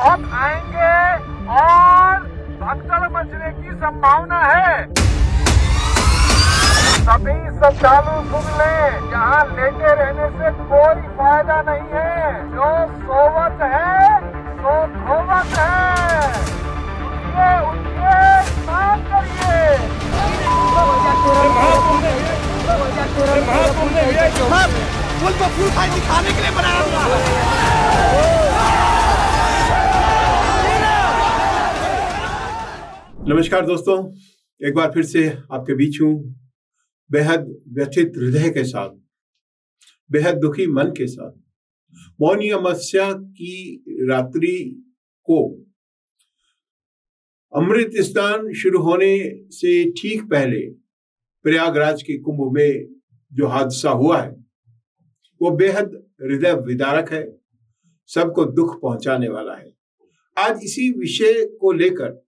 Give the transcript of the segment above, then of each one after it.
बहुत आएंगे और भगदड़ मचने की संभावना है। सभी श्रद्धालु सुन लें, यहाँ लेटे रहने से कोई फायदा नहीं है। जो सोवत है सो धोवत है। उठिए उठिए, स्नान करिए। फूल को फूल खाई दिखाने के लिए बनाया हुआ है। नमस्कार दोस्तों, एक बार फिर से आपके बीच हूं, बेहद व्यथित हृदय के साथ, बेहद दुखी मन के साथ। मौनी अमावस्या की रात्रि को अमृत स्नान शुरू होने से ठीक पहले प्रयागराज के कुंभ में जो हादसा हुआ है वो बेहद हृदय विदारक है, सबको दुख पहुंचाने वाला है। आज इसी विषय को लेकर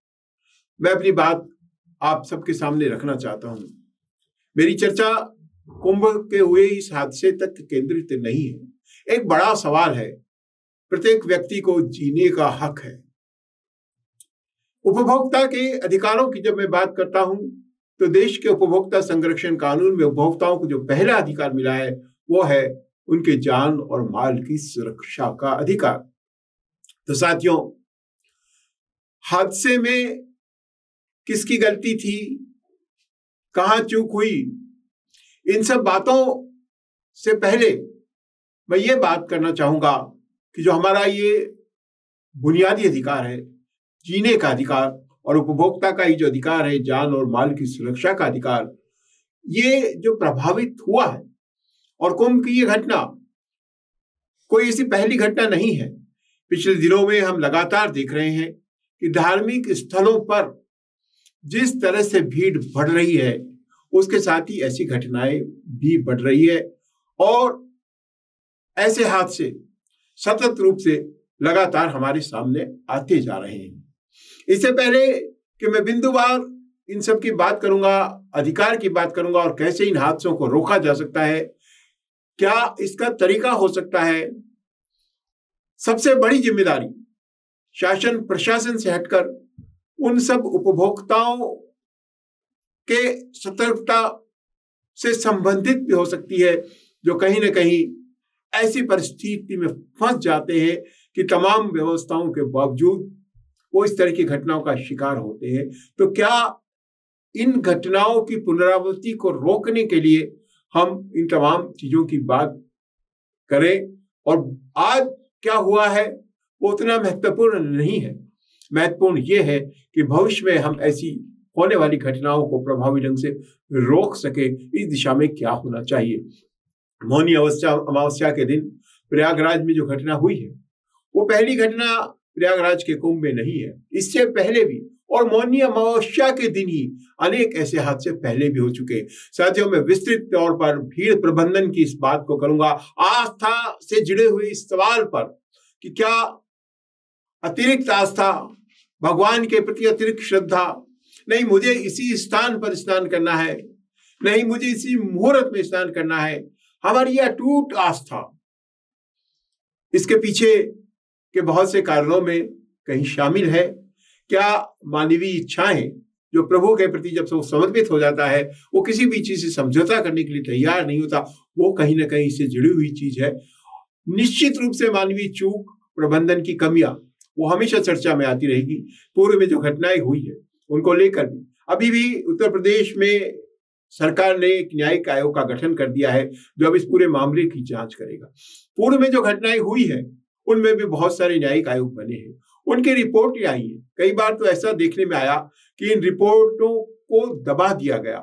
मैं अपनी बात आप सबके सामने रखना चाहता हूं। मेरी चर्चा कुंभ के हुए इस हादसे तक केंद्रित नहीं है। एक बड़ा सवाल है, प्रत्येक व्यक्ति को जीने का हक है। उपभोक्ता के अधिकारों की जब मैं बात करता हूं तो देश के उपभोक्ता संरक्षण कानून में उपभोक्ताओं को जो पहला अधिकार मिला है वो है उनके जान और माल की सुरक्षा का अधिकार। तो साथियों, हादसे में किसकी गलती थी, कहां चूक हुई, इन सब बातों से पहले मैं ये बात करना चाहूंगा कि जो हमारा ये बुनियादी अधिकार है, जीने का अधिकार, और उपभोक्ता का ही जो अधिकार है, जान और माल की सुरक्षा का अधिकार, ये जो प्रभावित हुआ है, और कुंभ की ये घटना कोई ऐसी पहली घटना नहीं है। पिछले दिनों में हम लगातार देख रहे हैं कि धार्मिक स्थलों पर जिस तरह से भीड़ बढ़ रही है उसके साथ ही ऐसी घटनाएं भी बढ़ रही है, और ऐसे हादसे सतत रूप से लगातार हमारे सामने आते जा रहे हैं। इससे पहले कि मैं बिंदुवार इन सब की बात करूंगा, अधिकार की बात करूंगा और कैसे इन हादसों को रोका जा सकता है, क्या इसका तरीका हो सकता है, सबसे बड़ी जिम्मेदारी शासन प्रशासन से हटकर उन सब उपभोक्ताओं के सतर्कता से संबंधित भी हो सकती है जो कहीं ना कहीं ऐसी परिस्थिति में फंस जाते हैं कि तमाम व्यवस्थाओं के बावजूद वो इस तरह की घटनाओं का शिकार होते हैं। तो क्या इन घटनाओं की पुनरावृत्ति को रोकने के लिए हम इन तमाम चीजों की बात करें, और आज क्या हुआ है वो उतना महत्वपूर्ण नहीं है। महत्वपूर्ण ये है कि भविष्य में हम ऐसी होने वाली घटनाओं को प्रभावी ढंग से रोक सके, इस दिशा में क्या होना चाहिए। मौनी अमावस्या के दिन प्रयागराज में जो घटना हुई है वो पहली घटना प्रयागराज के कुंभ में नहीं है। इससे पहले भी और मौनी अमावस्या के दिन ही अनेक ऐसे हादसे पहले भी हो चुके। साथियों, मैं विस्तृत तौर पर भीड़ प्रबंधन की इस बात को करूंगा, आस्था से जुड़े हुए इस सवाल पर कि क्या अतिरिक्त आस्था, भगवान के प्रति अतिरिक्त श्रद्धा, नहीं मुझे इसी स्थान पर स्नान करना है, नहीं मुझे इसी मुहूर्त में स्नान करना है, हमारी अटूट आस्था इसके पीछे के बहुत से कारणों में कहीं शामिल है। क्या मानवीय इच्छाएं जो प्रभु के प्रति जब से वो समर्पित हो जाता है वो किसी भी चीज से समझौता करने के लिए तैयार नहीं होता, वो कहीं ना कहीं इससे जुड़ी हुई चीज है। निश्चित रूप से मानवीय चूक, प्रबंधन की कमियां वो हमेशा चर्चा में आती रहेगी। पूर्व में जो घटनाएं हुई है उनको लेकर भी अभी भी उत्तर प्रदेश में सरकार ने एक न्यायिक आयोग का गठन कर दिया है जो अब इस पूरे मामले की जांच करेगा। पूर्व में जो घटनाएं हुई है उनमें भी बहुत सारे न्यायिक आयोग बने हैं, उनकी रिपोर्ट आई है। कई बार तो ऐसा देखने में आया कि इन रिपोर्टों को दबा दिया गया,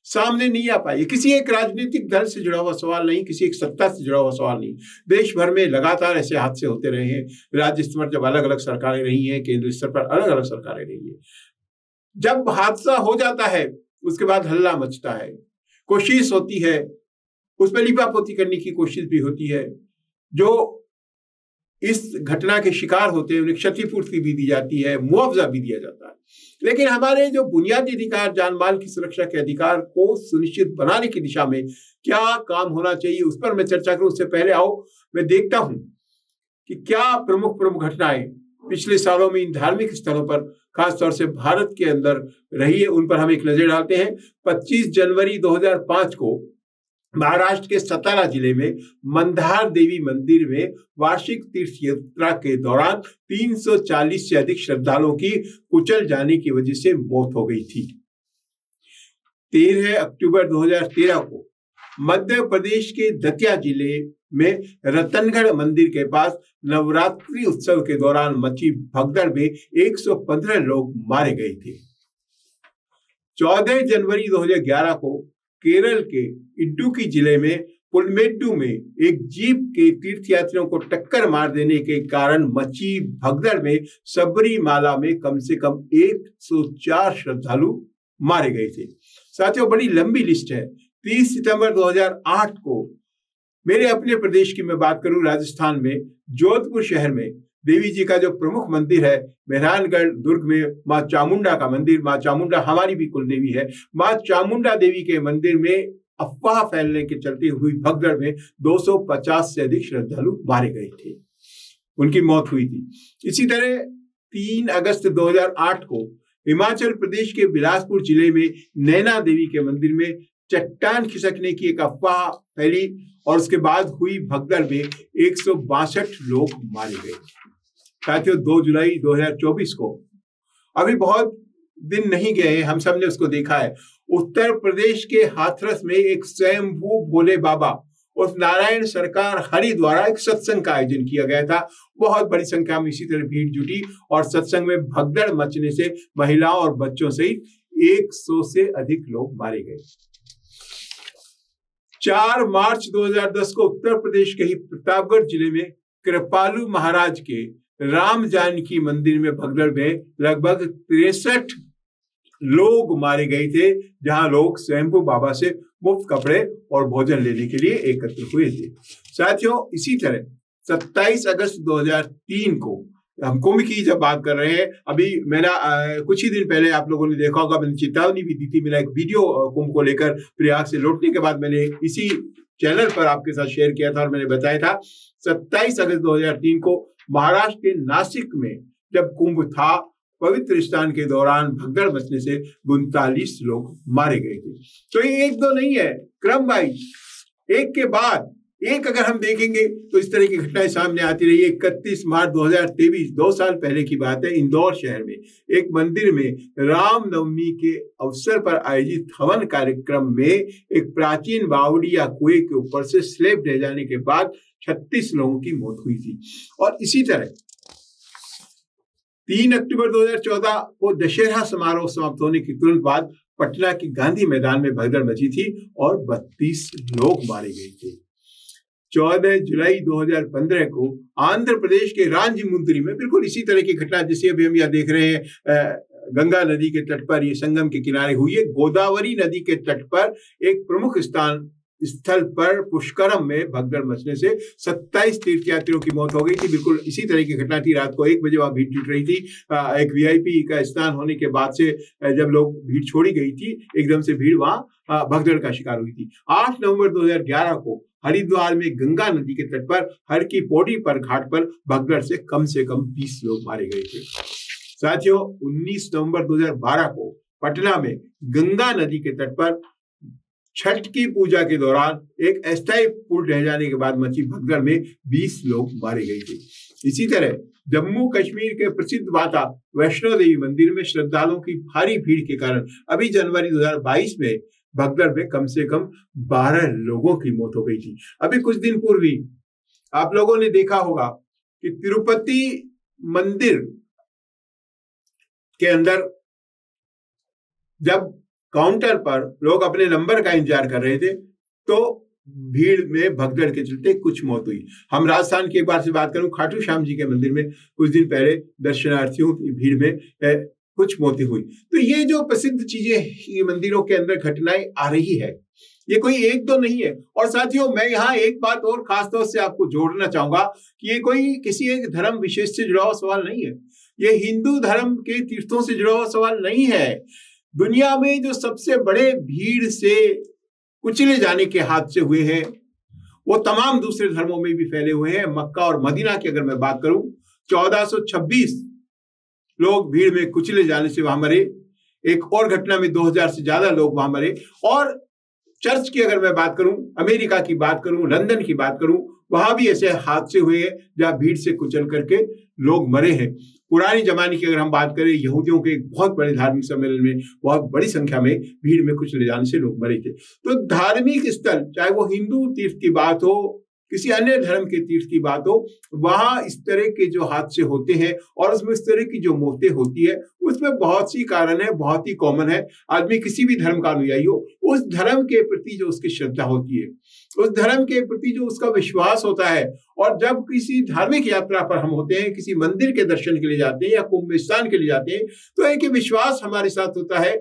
सामने नहीं आ पाई। किसी एक राजनीतिक दल से जुड़ा हुआ सवाल नहीं, किसी एक सत्ता से जुड़ा हुआ सवाल नहीं। देश भर में लगातार ऐसे हादसे होते रहे हैं। राज्य स्तर पर जब अलग अलग सरकारें रही हैं, केंद्र स्तर पर अलग अलग सरकारें रही हैं। जब हादसा हो जाता है उसके बाद हल्ला मचता है, कोशिश होती है, उस पर लिपापोती करने की कोशिश भी होती है। जो इस घटना के शिकार होते हैं उन्हें क्षतिपूर्ति भी दी जाती है, मुआवजा भी दिया जाता है। लेकिन हमारे जो बुनियादी अधिकार, जान माल की सुरक्षा के अधिकार को सुनिश्चित बनाने की दिशा में क्या काम होना चाहिए, उस पर मैं चर्चा करूं। उससे पहले आओ मैं देखता हूं कि क्या प्रमुख घटनाएं पिछले सालों में इन धार्मिक स्थलों पर, खासतौर से भारत के अंदर रही है, उन पर हम एक नजर डालते हैं। 25 जनवरी 2005 को महाराष्ट्र के सतारा जिले में मंदार देवी मंदिर में वार्षिक तीर्थ यात्रा के दौरान 340 से अधिक श्रद्धालुओं की कुचल जाने की वजह से मौत हो गई थी। 13 अक्टूबर 2013 को मध्य प्रदेश के दतिया जिले में रतनगढ़ मंदिर के पास नवरात्रि उत्सव के दौरान मची भगदड़ में 115 लोग मारे गए थे। 14 जनवरी 2011 को केरल के इडुक्की जिले में पुलमेट्टू में एक जीप के तीर्थयात्रियों को टक्कर मार देने के कारण मची भगदड़ में सबरीमाला में कम से कम 104 श्रद्धालु मारे गए थे। साथियों, बड़ी लंबी लिस्ट है। 30 सितंबर 2008 को मेरे अपने प्रदेश की मैं बात करूं, राजस्थान में जोधपुर शहर में देवी जी का जो प्रमुख मंदिर है, मेहरानगढ़ दुर्ग में माँ चामुंडा का मंदिर, माँ चामुंडा हमारी भी कुल देवी है, माँ चामुंडा देवी के मंदिर में अफवाह फैलने के चलते हुई भगदड़ में 250 से अधिक श्रद्धालु मारे गए थे, उनकी मौत हुई थी। इसी तरह 3 अगस्त 2008 को हिमाचल प्रदेश के बिलासपुर जिले में नैना देवी के मंदिर में चट्टान खिसकने की एक अफवाह फैली और उसके बाद हुई भगदड़ में 162 लोग मारे गए। साथियों, 2 जुलाई 2024 को, अभी बहुत दिन नहीं गए, हम सब ने उसको देखा है, उत्तर प्रदेश के हाथरस में एक स्वयंभू भोले बाबा उस नारायण सरकार हरि द्वारा एक सत्संग का आयोजन किया गया था। बहुत बड़ी संख्या में इसी तरह भीड़ जुटी और सत्संग में भगदड़ मचने से महिलाओं और बच्चों सहित 100 से अधिक लोग मारे गए। 4 मार्च 2010 को उत्तर प्रदेश के ही प्रतापगढ़ जिले में कृपालू महाराज के राम जानकी मंदिर में भगदड़ में लगभग 63 लोग मारे गए थे, जहां लोग स्वयंभू बाबा से मुफ्त कपड़े और भोजन लेने के लिए एकत्र हुए थे। साथियों, इसी तरह 27 अगस्त 2003 को हम कुंभ की जब बात कर रहे हैं, अभी मैंने कुछ ही दिन पहले आप लोगों ने देखा होगा, मैंने चेतावनी भी दी थी। मेरा एक वीडियो कुंभ को लेकर प्रयाग से लौटने के बाद मैंने इसी चैनल पर आपके साथ शेयर किया था और मैंने बताया था 27 अगस्त 2003 को महाराष्ट्र के नासिक में जब कुंभ था, पवित्र स्नान के दौरान भगदड़ मचने से 39 लोग मारे गए थे। तो ये 1-2 नहीं है, क्रम वाइज एक के बाद एक अगर हम देखेंगे तो इस तरह की घटनाएं सामने आती रही। 31 मार्च 2023, 2 साल पहले की बात है, इंदौर शहर में एक मंदिर में रामनवमी के अवसर पर आयोजित हवन कार्यक्रम में एक प्राचीन बावड़ी या कुएं के ऊपर से स्लेब ढह जाने के बाद 36 लोगों की मौत हुई थी। और इसी तरह 3 अक्टूबर 2014 को दशहरा समारोह समाप्त होने के तुरंत बाद पटना के गांधी मैदान में भगदड़ मची थी और 32 लोग मारे गए थे। 14 जुलाई 2015 को आंध्र प्रदेश के रांजीमुंद्री में बिल्कुल इसी तरह की घटना जिसे अभी हम यहाँ देख रहे हैं, गंगा नदी के तट पर, ये संगम के किनारे हुई है। गोदावरी नदी के तट पर एक प्रमुख स्थल पर पुष्करम में भगदड़ मचने से 27 तीर्थयात्रियों की मौत हो गई थी। बिल्कुल इसी तरह की घटना थी। रात को 1 बजे वहां भीड़ जुट रही थी। एक वीआईपी का स्नान होने के बाद से जब लोग भीड़ छोड़ी गई थी, एकदम से भीड़ वहां भगदड़ का शिकार हुई थी। 8 नवंबर 2011 को हरिद्वार में गंगा नदी के तट पर हर की पौड़ी पर घाट पर भगदड़ से कम 20 लोग मारे गए थे। साथियों, 19 नवंबर 2012 को पटना में गंगा नदी के तट पर छठ की पूजा के दौरान एक अस्थायी पुल ढह जाने के बाद मची भगदड़ में 20 लोग मारे गए थे। इसी तरह जम्मू कश्मीर के प्रसिद्ध माता वैष्णो देवी मंदिर में श्रद्धालुओं की भारी भीड़ के कारण अभी जनवरी 2022 में भगदड़ में कम से कम 12 लोगों की मौत हो गई थी। अभी कुछ दिन पूर्व ही आप लोगों ने देखा होगा कि तिरुपति मंदिर के अंदर जब काउंटर पर लोग अपने नंबर का इंतजार कर रहे थे तो भीड़ में भगदड़ के चलते कुछ मौत हुई। हम राजस्थान की एक बार से बात करूं, खाटू श्याम जी के मंदिर में कुछ दिन पहले दर्शनार्थियों की भीड़ में कुछ मौतें हुई। तो ये जो प्रसिद्ध चीजें, ये मंदिरों के अंदर घटनाएं आ रही है, ये कोई 1-2 नहीं है। और साथियों, मैं यहाँ एक बात और खास तौर से आपको जोड़ना चाहूंगा कि ये कोई किसी एक धर्म विशेष से जुड़ा हुआ सवाल नहीं है। ये हिंदू धर्म के तीर्थों से जुड़ा हुआ सवाल नहीं है। दुनिया में जो सबसे बड़े भीड़ से कुचले जाने के हादसे हुए हैं वो तमाम दूसरे धर्मों में भी फैले हुए हैं। मक्का और मदीना की अगर मैं बात करूं, 1426 लोग भीड़ में कुचले जाने से वहां मरे। एक और घटना में 2000 से ज्यादा लोग वहां मरे। और चर्च की अगर मैं बात करूं, अमेरिका की बात करूं, लंदन की बात करूं, वहां भी ऐसे हादसे हुए हैं जहां भीड़ से कुचल करके लोग मरे हैं। पुरानी जमाने की अगर हम बात करें, यहूदियों के एक बहुत बड़े धार्मिक सम्मेलन में बहुत बड़ी संख्या में भीड़ में कुचले जाने से लोग मरे थे। तो धार्मिक स्थल, चाहे वो हिंदू तीर्थ की बात हो, किसी अन्य धर्म के तीर्थ की बात हो, वहां इस तरह के जो हादसे होते हैं और उसमें इस तरह की जो मौतें होती है, उसमें बहुत सी कारण है, बहुत ही कॉमन है। आदमी किसी भी धर्म का अनुयायी हो, उस धर्म के प्रति जो उसकी श्रद्धा होती है, उस धर्म के प्रति जो उसका विश्वास होता है, और जब किसी धार्मिक यात्रा पर हम होते हैं, किसी मंदिर के दर्शन के लिए जाते हैं या कुंभ स्थान के लिए जाते हैं, तो एक विश्वास हमारे साथ होता है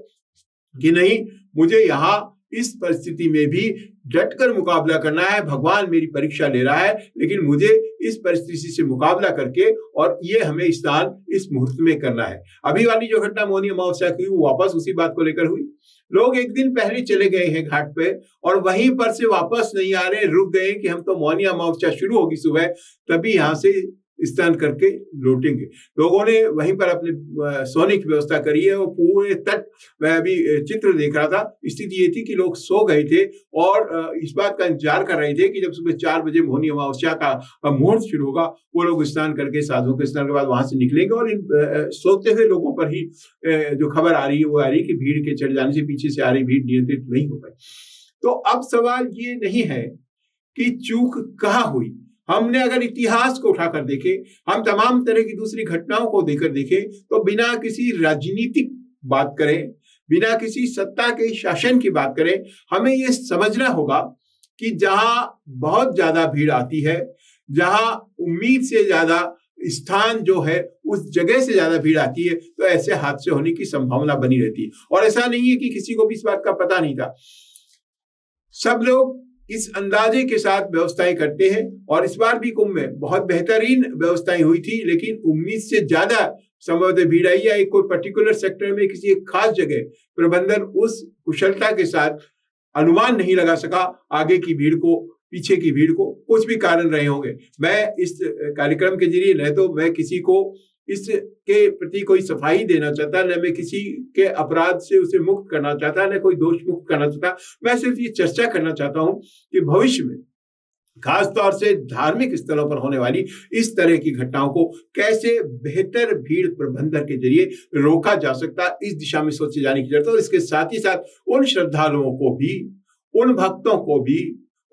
कि नहीं, मुझे यहाँ इस परिस्थिति में भी डटकर मुकाबला करना है। भगवान मेरी परीक्षा ले रहा है, लेकिन मुझे इस परिस्थिति से मुकाबला करके और ये हमें स्नान इस मुहूर्त में करना है। अभी वाली जो घटना मौनी अमावस्या की, वो वापस उसी बात को लेकर हुई। लोग एक दिन पहले चले गए हैं घाट पे और वहीं पर से वापस नहीं आ रहे, रुक गए कि हम तो मौनी अमावस्या शुरू होगी सुबह, तभी यहाँ से स्नान करके लौटेंगे। लोगों ने वहीं पर अपने सोने की व्यवस्था करी है और पूरे तट, मैं अभी चित्र देख रहा था, स्थिति ये थी कि लोग सो गए थे और इस बात का इंतजार कर रहे थे कि जब सुबह 4 बजे मौनी अमावस्या का मुहूर्त शुरू होगा, वो लोग स्नान करके, साधुओं के स्नान के बाद वहां से निकलेंगे। और इन सोते हुए लोगों पर ही जो खबर आ रही है वो आ रही है कि भीड़ के चढ़ जाने से पीछे से आ रही भीड़ नियंत्रित नहीं हो पाई। तो अब सवाल ये नहीं है कि चूक कहाँ हुई। हमने अगर इतिहास को उठाकर देखें, हम तमाम तरह की दूसरी घटनाओं को देकर देखें, तो बिना किसी राजनीतिक बात करें, बिना किसी सत्ता के शासन की बात करें, हमें यह समझना होगा कि जहां बहुत ज्यादा भीड़ आती है, जहां उम्मीद से ज्यादा स्थान जो है उस जगह से ज्यादा भीड़ आती है, तो ऐसे हादसे होने की संभावना बनी रहती है। और ऐसा नहीं है कि किसी को भी इस बात का पता नहीं था। सब लोग इस अंदाजे के साथ व्यवस्थाएं करते हैं और इस बार भी कुंभ में बहुत बेहतरीन व्यवस्थाएं हुई थी, लेकिन उम्मीद से ज्यादा संभवतः भीड़ आई है। एक कोई पर्टिकुलर सेक्टर में किसी एक खास जगह प्रबंधन उस कुशलता के साथ अनुमान नहीं लगा सका आगे की भीड़ को, पीछे की भीड़ को, कुछ भी कारण रहे होंगे। मैं इस कार्यक्रम के जरिए न तो मैं किसी को इसके प्रति कोई सफाई देना चाहता, न मैं किसी के अपराध से उसे मुक्त करना चाहता, न कोई दोष मुक्त करना चाहता। मैं सिर्फ ये चर्चा करना चाहता हूं कि भविष्य में खास तौर से धार्मिक स्थलों पर होने वाली इस तरह की घटनाओं को कैसे बेहतर भीड़ प्रबंधन के जरिए रोका जा सकता, इस दिशा में सोचे जाने की जरूरत है। और इसके साथ ही साथ उन श्रद्धालुओं को भी, उन भक्तों को भी,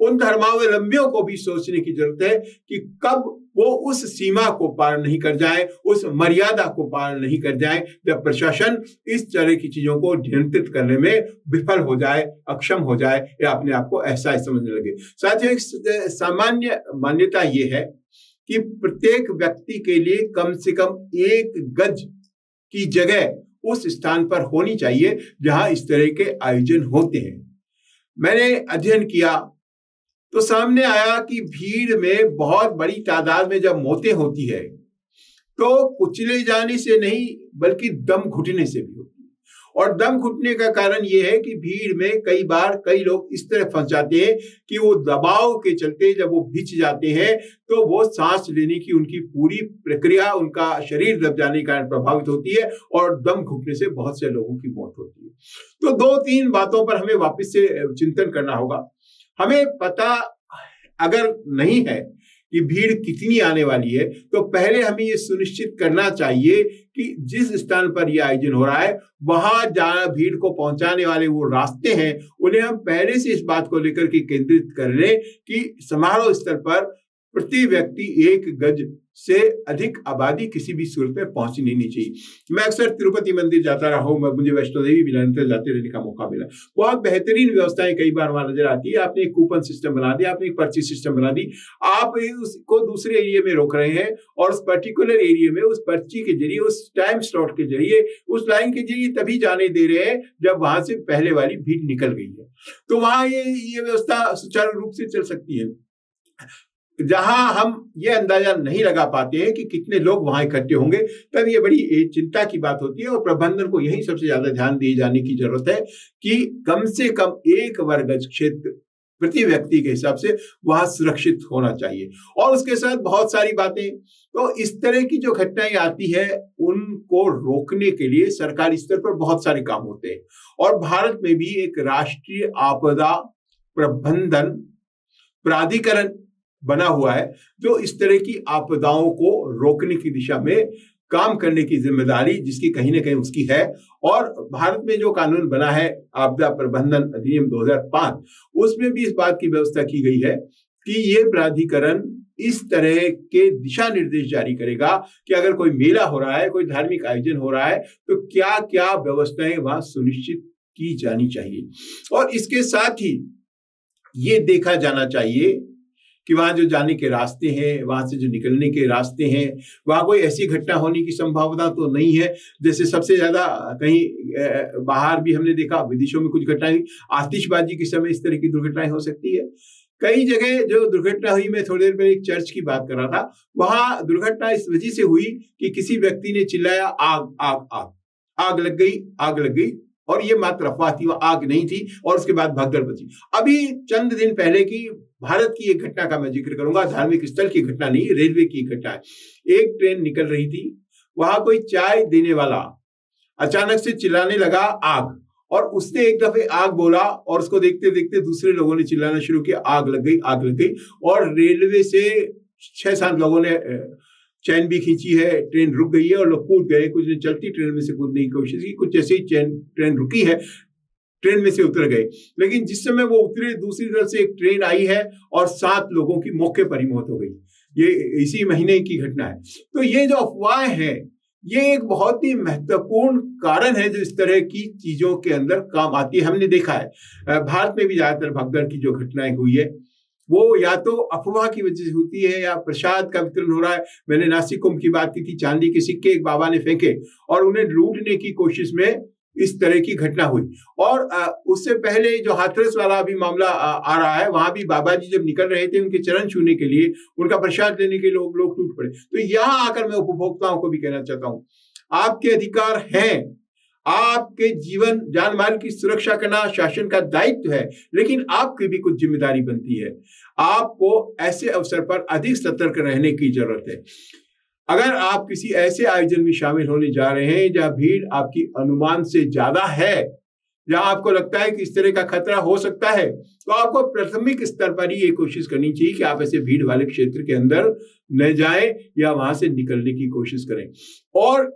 उन धर्मावलंबियों को भी सोचने की जरूरत है कि कब वो उस सीमा को पार नहीं कर जाए, उस मर्यादा को पार नहीं कर जाए, जब प्रशासन इस तरह की चीजों को नियंत्रित करने में विफल हो जाए, अक्षम हो जाए या अपने आप को असहाय समझने लगे। साथियों, एक सामान्य मान्यता ये है कि प्रत्येक व्यक्ति के लिए कम से कम 1 गज की जगह उस स्थान पर होनी चाहिए जहां इस तरह के आयोजन होते हैं। मैंने अध्ययन किया तो सामने आया कि भीड़ में बहुत बड़ी तादाद में जब मौतें होती है तो कुचले जाने से नहीं बल्कि दम घुटने से भी होती है। और दम घुटने का कारण यह है कि भीड़ में कई बार कई लोग इस तरह फंस जाते हैं कि वो दबाव के चलते जब वो भिज जाते हैं तो वो सांस लेने की उनकी पूरी प्रक्रिया, उनका शरीर दब जाने के कारण प्रभावित होती है और दम घुटने से बहुत से लोगों की मौत होती है। तो 2-3 बातों पर हमें वापस से चिंतन करना होगा। हमें पता अगर नहीं है कि भीड़ कितनी आने वाली है, तो पहले हमें ये सुनिश्चित करना चाहिए कि जिस स्थान पर यह आयोजन हो रहा है वहां जहां भीड़ को पहुंचाने वाले वो रास्ते हैं, उन्हें हम पहले से इस बात को लेकर के केंद्रित कर लें कि समारोह स्थल पर प्रति व्यक्ति 1 गज से अधिक आबादी किसी भी सूरत में पहुंचनी नहीं चाहिए। मैं अक्सर तिरुपति मंदिर जाता रहा हूं, मुझे वैष्णो देवी भी निरंतर जाते रहने का मौका मिला। बहुत बेहतरीन व्यवस्थाएं कई बार वहां नजर आती है। आपने एक कूपन सिस्टम बना दिया, आपने एक पर्ची सिस्टम बना दी, आप उसको दूसरे एरिया में रोक रहे हैं और उस पर्टिकुलर एरिया में उस पर्ची के जरिए, उस टाइम स्लॉट के जरिए, उस लाइन के जरिए तभी जाने दे रहे हैं जब वहां से पहले वाली भीड़ निकल गई है। तो वहां ये व्यवस्था सुचारू रूप से चल सकती है। जहां हम ये अंदाजा नहीं लगा पाते हैं कि कितने लोग वहां इकट्ठे होंगे, तब ये बड़ी चिंता की बात होती है। और प्रबंधन को यही सबसे ज्यादा ध्यान दिए जाने की जरूरत है कि कम से कम 1 वर्ग गज क्षेत्र प्रति व्यक्ति के हिसाब से वहां सुरक्षित होना चाहिए। और उसके साथ बहुत सारी बातें, तो इस तरह की जो घटनाएं आती है उनको रोकने के लिए सरकारी स्तर पर बहुत सारे काम होते हैं। और भारत में भी एक राष्ट्रीय आपदा प्रबंधन प्राधिकरण बना हुआ है जो इस तरह की आपदाओं को रोकने की दिशा में काम करने की जिम्मेदारी जिसकी कहीं ना कहीं उसकी है। और भारत में जो कानून बना है आपदा प्रबंधन अधिनियम 2005, उसमें भी इस बात की व्यवस्था की गई है कि ये प्राधिकरण इस तरह के दिशा निर्देश जारी करेगा कि अगर कोई मेला हो रहा है, कोई धार्मिक आयोजन हो रहा है, तो क्या क्या व्यवस्थाएं वहां सुनिश्चित की जानी चाहिए। और इसके साथ ही ये देखा जाना चाहिए कि वहां जो जाने के रास्ते हैं, वहां से जो निकलने के रास्ते हैं, वहां कोई ऐसी घटना होने की संभावना तो नहीं है। जैसे सबसे ज्यादा कहीं बाहर भी हमने देखा, विदेशों में कुछ घटनाएं, आतिशबाजी के समय इस तरह की दुर्घटनाएं हो सकती है। कई जगह जो दुर्घटना हुई, मैं थोड़ी देर पहले एक चर्च की बात कर रहा था, वहां दुर्घटना इस वजह से हुई कि किसी व्यक्ति ने चिल्लाया आग आग आग, आग लग गई, आग लग गई, और ये मात्र अफवाह थी, वो आग नहीं थी। और उसके बाद भगदड़ मची। अभी चंद दिन पहले की भारत की एक घटना का मैं जिक्र करूंगा, धार्मिक स्थल की घटना नहीं, रेलवे की घटना है। एक ट्रेन निकल रही थी, वहां कोई चाय देने वाला अचानक से चिल्लाने लगा आग, और उसने एक दफे आग बोला और उसको देखते देखते दूसरे लोगों ने चिल्लाना शुरू किया आग लग गई, आग लग गई। और रेलवे से 6-7 लोगों ने चैन भी खींची है, ट्रेन रुक गई है और लोग कूद गए। कुछ ने चलती ट्रेन में से कूदने की कोशिश की, कुछ जैसे ही ट्रेन रुकी है, ट्रेन में से उतर गए। लेकिन जिस समय वो उतरे, दूसरी तरफ से एक ट्रेन आई है और 7 लोगों की मौके पर ही मौत हो गई। ये इसी महीने की घटना है। तो ये जो अफवाहें हैं, ये एक बहुत ही महत्वपूर्ण कारण है जो इस तरह की चीजों के अंदर काम आती है। हमने देखा है भारत में भी ज्यादातर भगदड़ की जो घटनाएं हुई है वो या तो अफवाह की वजह से होती है या प्रसाद का वितरण हो रहा है। मैंने नासिक कुंभ की बात की थी, चांदी के सिक्के एक बाबा ने फेंके और उन्हें लूटने की कोशिश में इस तरह की घटना हुई। और उससे पहले जो हाथरस वाला अभी मामला आ रहा है, वहां भी बाबा जी जब निकल रहे थे उनके चरण छूने के लिए, उनका प्रसाद लेने के लोग टूट पड़े। तो यहां आकर मैं उपभोक्ताओं को भी कहना चाहता हूं, आपके अधिकार हैं, आपके जीवन जान माल की सुरक्षा करना शासन का दायित्व है, लेकिन आपकी भी कुछ जिम्मेदारी बनती है। आपको ऐसे अवसर पर अधिक सतर्क रहने की जरूरत है। अगर आप किसी ऐसे आयोजन में शामिल होने जा रहे हैं जहां भीड़ आपकी अनुमान से ज्यादा है, जहां आपको लगता है कि इस तरह का खतरा हो सकता है, तो आपको प्राथमिक स्तर पर ही ये कोशिश करनी चाहिए कि आप ऐसे भीड़ वाले क्षेत्र के अंदर न जाएं या वहां से निकलने की कोशिश करें। और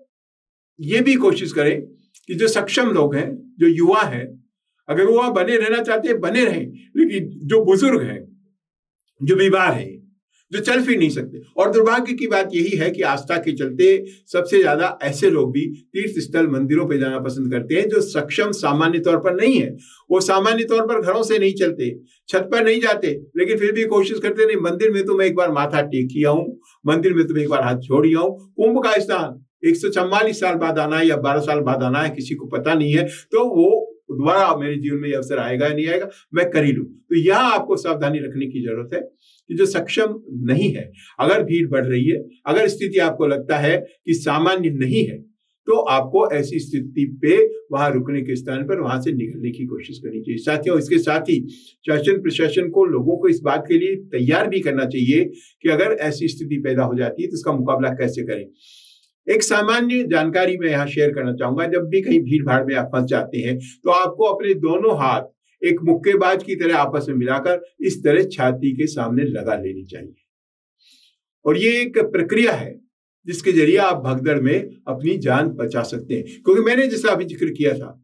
ये भी कोशिश करें कि जो सक्षम लोग हैं, जो युवा हैं, अगर वो वहां बने रहना चाहते हैं बने रहें, लेकिन जो बुजुर्ग हैं, जो बीमार हैं, जो चल फिर नहीं सकते, और दुर्भाग्य की बात यही है कि आस्था के चलते सबसे ज्यादा ऐसे लोग भी तीर्थ स्थल मंदिरों पे जाना पसंद करते हैं जो सक्षम सामान्य तौर पर नहीं है। वो सामान्य तौर पर घरों से नहीं चलते, छत पर नहीं जाते, लेकिन फिर भी कोशिश करते नहीं, मंदिर में तो मैं एक बार माथा टेक ही आऊं, मंदिर में तो मैं एक बार हाथ छोड़ ही आऊं। कुंभ का स्थान 144 साल बाद आना है या 12 साल बाद आना है, किसी को पता नहीं है, तो वो दोबारा मेरे जीवन में ये अवसर आएगा या नहीं आएगा, मैं कर ही लूं। तो यहाँ आपको सावधानी रखने की जरूरत है कि जो सक्षम नहीं है, अगर भीड़ बढ़ रही है, अगर स्थिति आपको लगता है कि सामान्य नहीं है, तो आपको ऐसी स्थिति पे वहां रुकने के स्थान पर वहां से निकलने की कोशिश करनी चाहिए। साथियों, इसके साथ ही शासन प्रशासन को लोगों को इस बात के लिए तैयार भी करना चाहिए कि अगर ऐसी स्थिति पैदा हो जाती है तो इसका मुकाबला कैसे करें। एक सामान्य जानकारी मैं यहाँ शेयर करना चाहूंगा, जब भी कहीं भीड़ भाड़ में आप फंस जाते हैं तो आपको अपने दोनों हाथ एक मुक्केबाज की तरह आपस में मिलाकर इस तरह छाती के सामने लगा लेनी चाहिए। और ये एक प्रक्रिया है जिसके जरिए आप भगदड़ में अपनी जान बचा सकते हैं, क्योंकि मैंने जैसा अभी जिक्र किया था,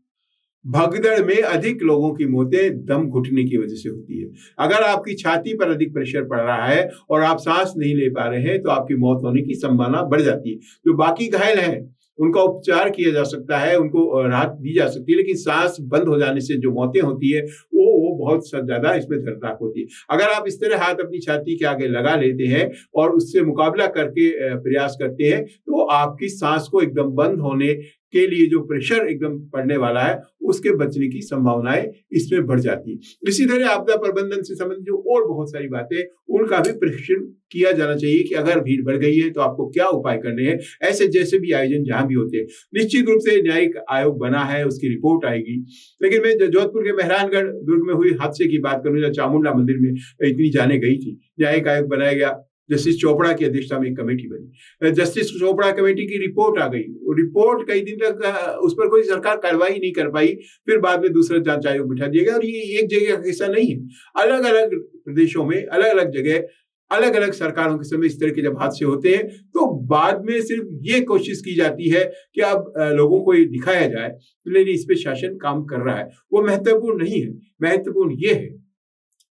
भगदड़ में अधिक लोगों की मौतें दम घुटने की वजह से होती है। अगर आपकी छाती पर अधिक प्रेशर पड़ रहा है और आप सांस नहीं ले पा रहे हैं तो आपकी मौत होने की संभावना बढ़ जाती है। जो बाकी घायल हैं उनका उपचार किया जा सकता है, उनको राहत दी जा सकती है, लेकिन सांस बंद हो जाने से जो मौतें होती है वो बहुत ज्यादा इसमें दर्दनाक होती है। अगर आप इस तरह हाथ अपनी छाती के आगे लगा लेते हैं और उससे मुकाबला करके प्रयास करते हैं तो आपकी सांस को एकदम बंद होने के लिए जो प्रेशर एकदम पड़ने वाला है, उसके बचने की संभावनाएं इसमें बढ़ जाती है। इसी तरह आपदा प्रबंधन से संबंधित जो और बहुत सारी बातें, उनका भी प्रशिक्षण किया जाना चाहिए कि अगर भीड़ बढ़ गई है तो आपको क्या उपाय करने हैं। ऐसे जैसे भी आयोजन जहां भी होते हैं, निश्चित रूप से न्यायिक आयोग बना है, उसकी रिपोर्ट आएगी। लेकिन मैं जोधपुर के मेहरानगढ़ दुर्ग में हुई हादसे की बात करूं, जहाँ चामुंडा मंदिर में इतनी जाने गई थी, न्यायिक आयोग बनाया गया, जस्टिस चोपड़ा की अध्यक्षता में एक कमेटी बनी, जस्टिस चोपड़ा कमेटी की रिपोर्ट आ गई। रिपोर्ट कई दिन तक उस पर कोई सरकार कार्रवाई नहीं कर पाई, फिर बाद में दूसरा जांच आयोग बिठा दिया गया। और ये एक जगह का हिस्सा नहीं है, अलग अलग प्रदेशों में अलग अलग जगह अलग अलग सरकारों के समय इस तरह के जब हादसे होते हैं तो बाद में सिर्फ ये कोशिश की जाती है कि अब लोगों को ये दिखाया जाए लेकिन इस पे शासन काम कर रहा है। वो महत्वपूर्ण नहीं है, महत्वपूर्ण ये है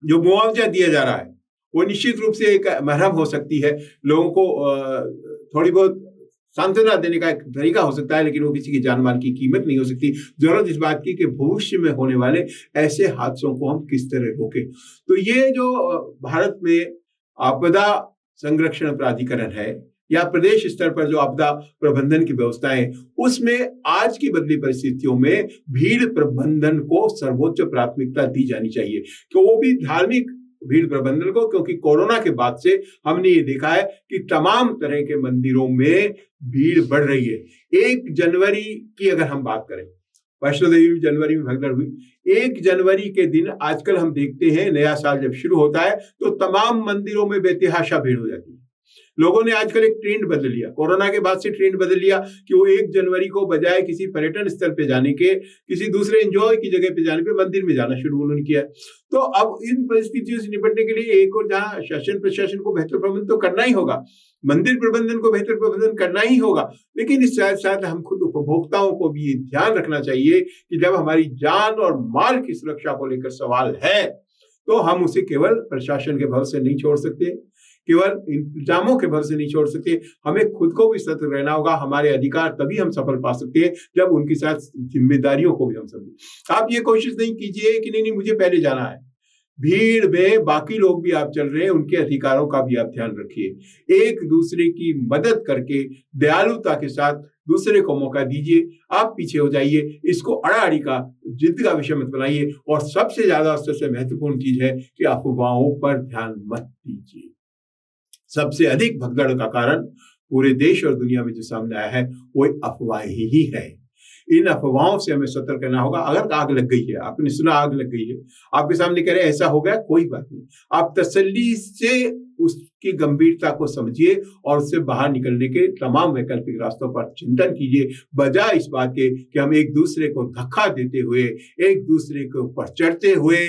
जो मुआवजा दिया जा रहा है वो निश्चित रूप से एक मरहम हो सकती है, लोगों को थोड़ी बहुत सांत्वना देने का एक तरीका हो सकता है, लेकिन वो किसी की जान माल की कीमत नहीं हो सकती। जरूरत इस बात की कि भविष्य में होने वाले ऐसे हादसों को हम किस तरह रोकें। तो ये जो भारत में आपदा संरक्षण प्राधिकरण है या प्रदेश स्तर पर जो आपदा प्रबंधन की व्यवस्थाएं, उसमें आज की बदली परिस्थितियों में भीड़ प्रबंधन को सर्वोच्च प्राथमिकता दी जानी चाहिए, कि वो भी धार्मिक भीड़ प्रबंधन को, क्योंकि कोरोना के बाद से हमने ये देखा है कि तमाम तरह के मंदिरों में भीड़ बढ़ रही है। 1 जनवरी की अगर हम बात करें, वैष्णो देवी जनवरी में भगदड़ हुई, 1 जनवरी के दिन आजकल हम देखते हैं नया साल जब शुरू होता है तो तमाम मंदिरों में बेतहाशा भीड़ हो जाती है। लोगों ने आजकल एक ट्रेंड बदल लिया, कोरोना के बाद से ट्रेंड बदल लिया कि वो 1 जनवरी को बजाय किसी पर्यटन स्थल पे जाने के, किसी दूसरे एंजॉय की जगह पे जाने पे मंदिर में जाना शुरू उन्होंने किया। तो अब इन परिस्थितियों से निपटने के लिए एक और जहां शासन प्रशासन को बेहतर प्रबंधन तो करना ही होगा, मंदिर प्रबंधन को बेहतर प्रबंधन करना ही होगा, लेकिन इस साथ साथ हम खुद उपभोक्ताओं को भी ध्यान रखना चाहिए कि जब हमारी जान और माल की सुरक्षा को लेकर सवाल है तो हम उसे केवल प्रशासन के भरोसे नहीं छोड़ सकते, केवल इंतजामों के भरोसे नहीं छोड़ सकते। हमें खुद को भी सतर्क रहना होगा। हमारे अधिकार तभी हम सफल पा सकते हैं जब उनके साथ जिम्मेदारियों को भी हम समझें। आप ये कोशिश नहीं कीजिए कि नहीं मुझे पहले जाना है, भीड़ में बाकी लोग भी आप चल रहे हैं, उनके अधिकारों का भी आप ध्यान रखिए। एक दूसरे की मदद करके दयालुता के साथ दूसरे को मौका दीजिए, आप पीछे हो जाइए, इसको अड़ाअड़ी का जिद का विषय मत बनाइए। और सबसे ज्यादा सबसे महत्वपूर्ण चीज है कि अफवाहों पर ध्यान मत दीजिए। सबसे अधिक भगदड़ का कारण पूरे देश और दुनिया में जो सामने आया है वो अफवाहें ही है। इन अफवाहों से हमें सतर्क करना होगा। अगर आग लग गई है, आपने सुना आग लग गई है, आपके सामने कह रहे ऐसा हो गया, कोई बात नहीं, आप तसल्ली से उसकी गंभीरता को समझिए और उससे बाहर निकलने के तमाम वैकल्पिक रास्तों पर चिंतन कीजिए, बजाय इस बात के कि हम एक दूसरे को धक्का देते हुए, एक दूसरे के ऊपर चढ़ते हुए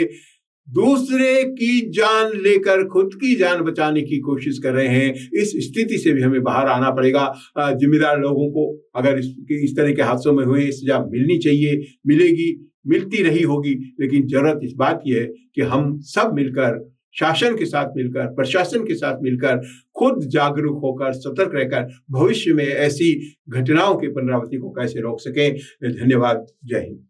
दूसरे की जान लेकर खुद की जान बचाने की कोशिश कर रहे हैं। इस स्थिति से भी हमें बाहर आना पड़ेगा। जिम्मेदार लोगों को अगर इस तरह के हादसों में हुए सजा मिलनी चाहिए, मिलेगी, मिलती रही होगी, लेकिन जरूरत इस बात की है कि हम सब मिलकर, शासन के साथ मिलकर, प्रशासन के साथ मिलकर, खुद जागरूक होकर, सतर्क रहकर भविष्य में ऐसी घटनाओं की पुनरावृत्ति को कैसे रोक सकें। धन्यवाद। जय हिंद।